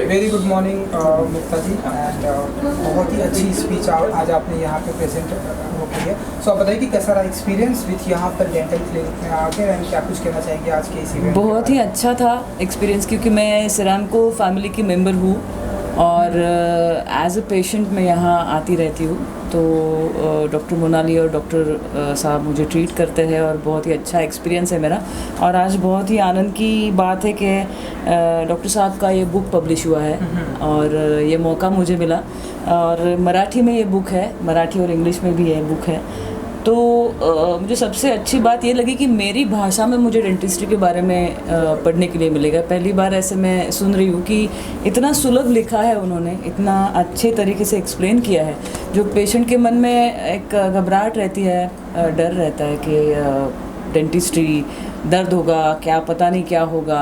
Very good morning Mukta ji and बहुत ही अच्छी स्पीच आज आपने यहाँ पे प्रेजेंट वो की है। सो आप बताइए कि कैसा रहा एक्सपीरियंस विथ यहाँ पर डेंटल क्लिनिक में आके एंड क्या कुछ कहना चाहेंगे आज के इस इवेंट? बहुत ही अच्छा था एक्सपीरियंस, क्योंकि मैं सिरामको फैमिली की मेंबर हूँ और एज अ पेशेंट मैं यहाँ आती रहती हूँ। तो डॉक्टर मोनाली और डॉक्टर साहब मुझे ट्रीट करते हैं और बहुत ही अच्छा एक्सपीरियंस है मेरा। और आज बहुत ही आनंद की बात है कि डॉक्टर साहब का ये बुक पब्लिश हुआ है और ये मौका मुझे मिला। और मराठी में ये बुक है, मराठी और इंग्लिश में भी ये बुक है। तो मुझे सबसे अच्छी बात ये लगी कि मेरी भाषा में मुझे डेंटिस्ट्री के बारे में पढ़ने के लिए मिलेगा। पहली बार ऐसे मैं सुन रही हूँ कि इतना सुलभ लिखा है उन्होंने, इतना अच्छे तरीके से एक्सप्लेन किया है। जो पेशेंट के मन में एक घबराहट रहती है, डर रहता है कि डेंटिस्ट्री दर्द होगा, क्या पता नहीं क्या होगा,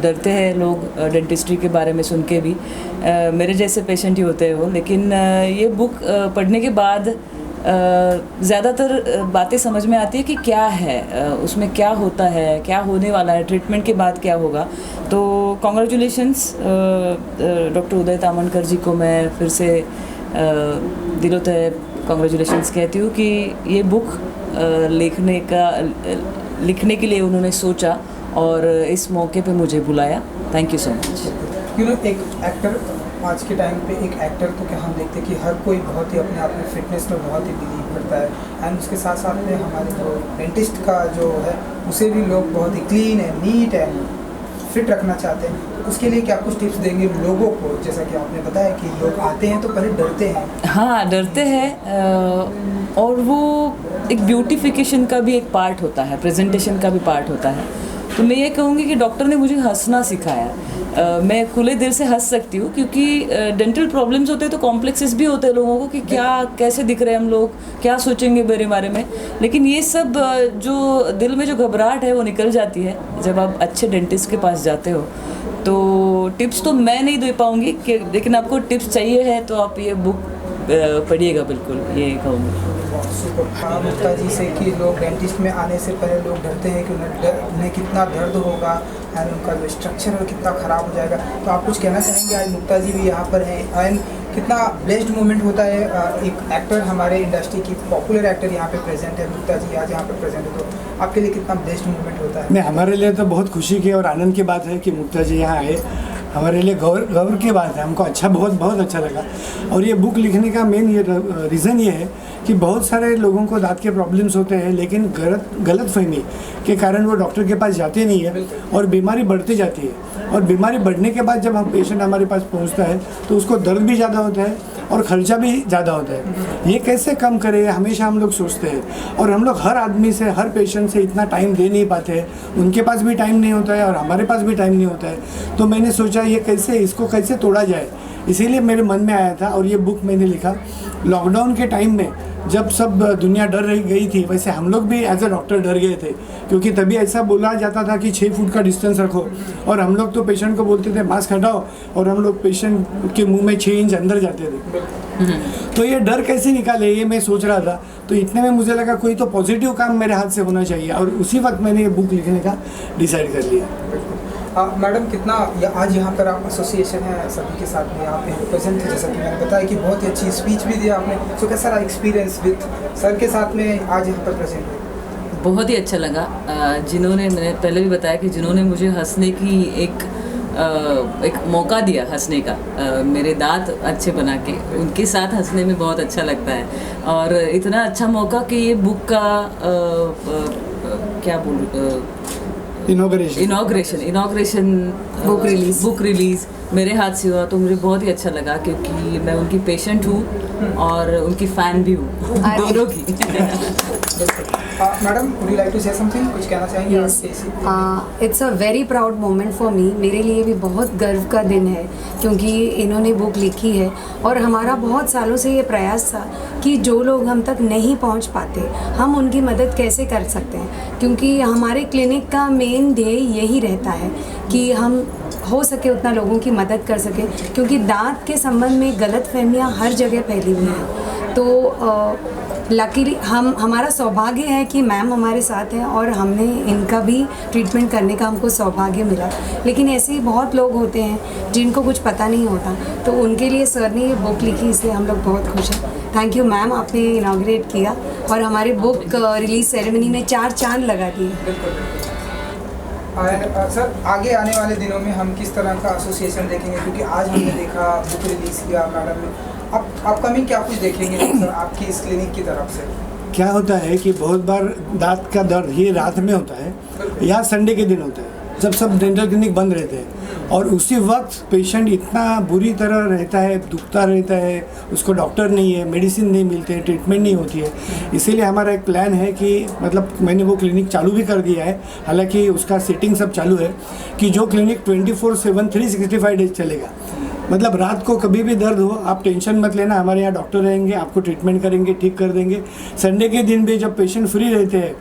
डरते हैं लोग डेंटिस्ट्री के बारे में सुन के भी। मेरे जैसे पेशेंट ही होते हैं वो। लेकिन ये बुक पढ़ने के बाद ज़्यादातर बातें समझ में आती है कि क्या है उसमें, क्या होता है, क्या होने वाला है, ट्रीटमेंट के बाद क्या होगा। तो कॉन्ग्रेचुलेशंस डॉक्टर उदय तामणकर जी को मैं फिर से दिलो तय कॉन्ग्रेचुलेशंस कहती हूँ कि ये बुक लिखने के लिए उन्होंने सोचा और इस मौके पे मुझे बुलाया। Thank you so much. एक एक्टर आज के टाइम पे, एक एक्टर तो क्या हम देखते हैं कि हर कोई बहुत ही अपने आप में फिटनेस में बहुत ही बिलीव करता है एंड उसके साथ साथ में हमारे जो डेंटिस्ट का जो है उसे भी लोग बहुत ही क्लीन है, नीट है, फिट रखना चाहते हैं। उसके लिए क्या कुछ टिप्स देंगे लोगों को? जैसा कि आपने बताया कि लोग आते हैं तो पहले डरते हैं। हाँ, डरते हैं और वो एक ब्यूटिफिकेशन का भी एक पार्ट होता है, प्रेजेंटेशन का भी पार्ट होता है। तो मैं ये कहूँगी कि डॉक्टर ने मुझे हंसना सिखाया। मैं खुले दिल से हंस सकती हूँ, क्योंकि डेंटल प्रॉब्लम्स होते हैं तो कॉम्प्लेक्सेस भी होते हैं लोगों को कि क्या कैसे दिख रहे हैं हम लोग, क्या सोचेंगे मेरे बारे में। लेकिन ये सब जो दिल में जो घबराहट है वो निकल जाती है जब आप अच्छे डेंटिस्ट के पास जाते हो। तो टिप्स तो मैं नहीं दे पाऊँगी कि, लेकिन आपको टिप्स चाहिए है तो आप ये बुक पढ़िएगा, बिल्कुल ये कहूँगी। मुक्ता जी से कि लोग डेंटिस्ट में आने से पहले लोग डरते हैं कि उन्हें कितना दर्द होगा एंड उनका जो स्ट्रक्चर है कितना ख़राब हो जाएगा। तो आप कुछ कहना चाहेंगे? आज मुक्ता जी भी यहाँ पर हैं एंड कितना ब्लेस्ड मोमेंट होता है, एक एक्टर हमारे इंडस्ट्री की पॉपुलर एक्टर यहाँ पे प्रेजेंट है, मुक्ता जी आज यहाँ पे प्रेजेंट है, तो आपके लिए कितना ब्लेस्ड मोमेंट होता है? नहीं, हमारे लिए तो बहुत खुशी की और आनंद की बात है कि मुक्ता जी यहाँ आए। हमारे लिए गौरव की बात है, हमको बहुत अच्छा लगा। और ये बुक लिखने का मेन ये रीज़न ये है कि बहुत सारे लोगों को दांत के प्रॉब्लम्स होते हैं, लेकिन गलतफहमी के कारण वो डॉक्टर के पास जाते नहीं है और बीमारी बढ़ती जाती है। और बीमारी बढ़ने के बाद जब हम पेशेंट हमारे पास पहुंचता है तो उसको दर्द भी ज़्यादा होता है और ख़र्चा भी ज़्यादा होता है। ये कैसे कम करें, हमेशा हम लोग सोचते हैं। और हम लोग हर आदमी से, हर पेशेंट से इतना टाइम दे नहीं पाते हैं, उनके पास भी टाइम नहीं होता है और हमारे पास भी टाइम नहीं होता है। तो मैंने सोचा इसको कैसे तोड़ा जाए, इसीलिए मेरे मन में आया था और ये बुक मैंने लिखा। लॉकडाउन के टाइम में जब सब दुनिया डर रही गई थी, वैसे हम लोग भी एज ए डॉक्टर डर गए थे, क्योंकि तभी ऐसा बोला जाता था कि 6 फुट का डिस्टेंस रखो। और हम लोग तो पेशेंट को बोलते थे मास्क हटाओ, और हम लोग पेशेंट के मुंह में 6 इंच अंदर जाते थे। तो ये डर कैसे निकाले, ये मैं सोच रहा था। तो इतने में मुझे लगा कोई तो पॉजिटिव काम मेरे हाथ से होना चाहिए, और उसी वक्त मैंने ये बुक लिखने का डिसाइड कर लिया। मैडम, कितना आज यहाँ पर आप एसोसिएशन है सभी के साथ में यहाँ पे रिप्रेजेंट है, जैसा कि मैंने बताया कि बहुत ही अच्छी स्पीच भी दी आपने। सो कैसा रहा एक्सपीरियंस विद सर के साथ में आज यहाँ पर प्रेजेंट है? बहुत ही अच्छा लगा। जिन्होंने, मैंने पहले भी बताया कि जिन्होंने मुझे हंसने की एक मौका दिया हंसने का, मेरे दांत अच्छे बना के, उनके साथ हंसने में बहुत अच्छा लगता है। और इतना अच्छा मौका कि ये बुक का क्या बोलूँ, इनॉग्रेशन बुक रिलीज मेरे हाथ से हुआ तो मुझे बहुत ही अच्छा लगा, क्योंकि मैं उनकी पेशेंट हूँ और उनकी फ़ैन भी हूँ, दोनों की। Madam, would you like to say something, कुछ कहना चाहेंगे? Yes, it's a very proud moment for me. मेरे लिए भी बहुत गर्व का दिन है, क्योंकि इन्होंने बुक लिखी है और हमारा बहुत सालों से ये प्रयास था कि जो लोग हम तक नहीं पहुंच पाते, हम उनकी मदद कैसे कर सकते हैं, क्योंकि हमारे क्लिनिक का मेन ध्येय यही रहता है कि हम हो सके उतना लोगों की मदद कर सके, क्योंकि दांत के संबंध में गलतफहमियां हर जगह फैली हुई हैं। तो लकीली हमारा सौभाग्य है कि मैम हमारे साथ हैं और हमने इनका भी ट्रीटमेंट करने का हमको सौभाग्य मिला। लेकिन ऐसे ही बहुत लोग होते हैं जिनको कुछ पता नहीं होता, तो उनके लिए सर ने ये बुक लिखी, इसलिए हम लोग बहुत खुश हैं। थैंक यू मैम, आपने इनाग्रेट किया और हमारी बुक रिलीज सेरेमनी में 4 चांद लगा दिए। सर, आगे आने वाले दिनों में हम किस तरह का एसोसिएशन देखेंगे, क्योंकि आज हमने देखा बुक रिलीज़ किया मैडम ने, अब अपकमिंग क्या कुछ देखेंगे सर आपकी इस क्लिनिक की तरफ से? क्या होता है कि बहुत बार दांत का दर्द ये रात में होता है या संडे के दिन होता है, जब सब डेंटल क्लिनिक बंद रहते हैं, और उसी वक्त पेशेंट इतना बुरी तरह रहता है, दुखता रहता है, उसको डॉक्टर नहीं है, मेडिसिन नहीं मिलते हैं, ट्रीटमेंट नहीं होती है। इसीलिए हमारा एक प्लान है कि मतलब मैंने वो क्लिनिक चालू भी कर दिया है, हालांकि उसका सेटिंग सब चालू है, कि जो क्लिनिक 24/7 365 डेज चलेगा। मतलब रात को कभी भी दर्द हो, आप टेंशन मत लेना, हमारे यहाँ डॉक्टर रहेंगे, आपको ट्रीटमेंट करेंगे, ठीक कर देंगे। संडे के दिन भी जब पेशेंट फ्री रहते हैं,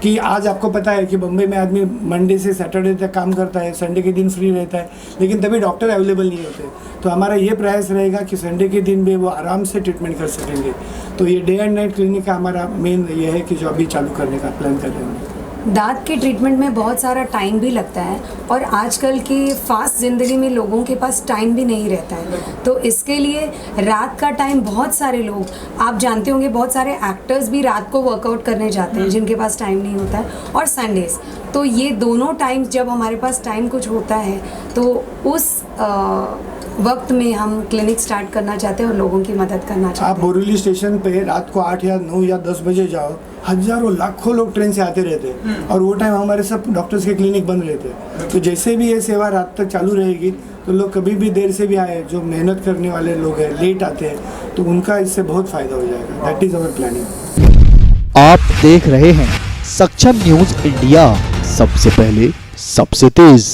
कि आज आपको पता है कि बम्बई में आदमी मंडे से सैटरडे तक काम करता है, संडे के दिन फ्री रहता है, लेकिन तभी डॉक्टर अवेलेबल नहीं होते, तो हमारा ये प्रयास रहेगा कि संडे के दिन भी वो आराम से ट्रीटमेंट कर सकेंगे। तो ये डे एंड नाइट क्लिनिक का हमारा मेन ये है कि जो अभी चालू करने का प्लान कर रहे हैं। दांत के ट्रीटमेंट में बहुत सारा टाइम भी लगता है और आजकल की फास्ट ज़िंदगी में लोगों के पास टाइम भी नहीं रहता है, तो इसके लिए रात का टाइम बहुत सारे लोग, आप जानते होंगे बहुत सारे एक्टर्स भी रात को वर्कआउट करने जाते हैं जिनके पास टाइम नहीं होता है, और संडेज़। तो ये दोनों टाइम्स जब हमारे पास टाइम कुछ होता है तो उस वक्त में हम क्लिनिक स्टार्ट करना चाहते हैं और लोगों की मदद करना चाहते हैं। आप बोरीवली स्टेशन पे रात को 8 या 9 या 10 बजे जाओ, हजारों लाखों लोग ट्रेन से आते रहते हैं, और वो टाइम हमारे सब डॉक्टर्स के क्लिनिक बंद रहते हैं। तो जैसे भी ये सेवा रात तक चालू रहेगी, तो लोग कभी भी देर से भी आए, जो मेहनत करने वाले लोग हैं, लेट आते हैं, तो उनका इससे बहुत फ़ायदा हो जाएगा। That is our planning. आप देख रहे हैं सक्षम न्यूज़ इंडिया, सबसे पहले सबसे तेज।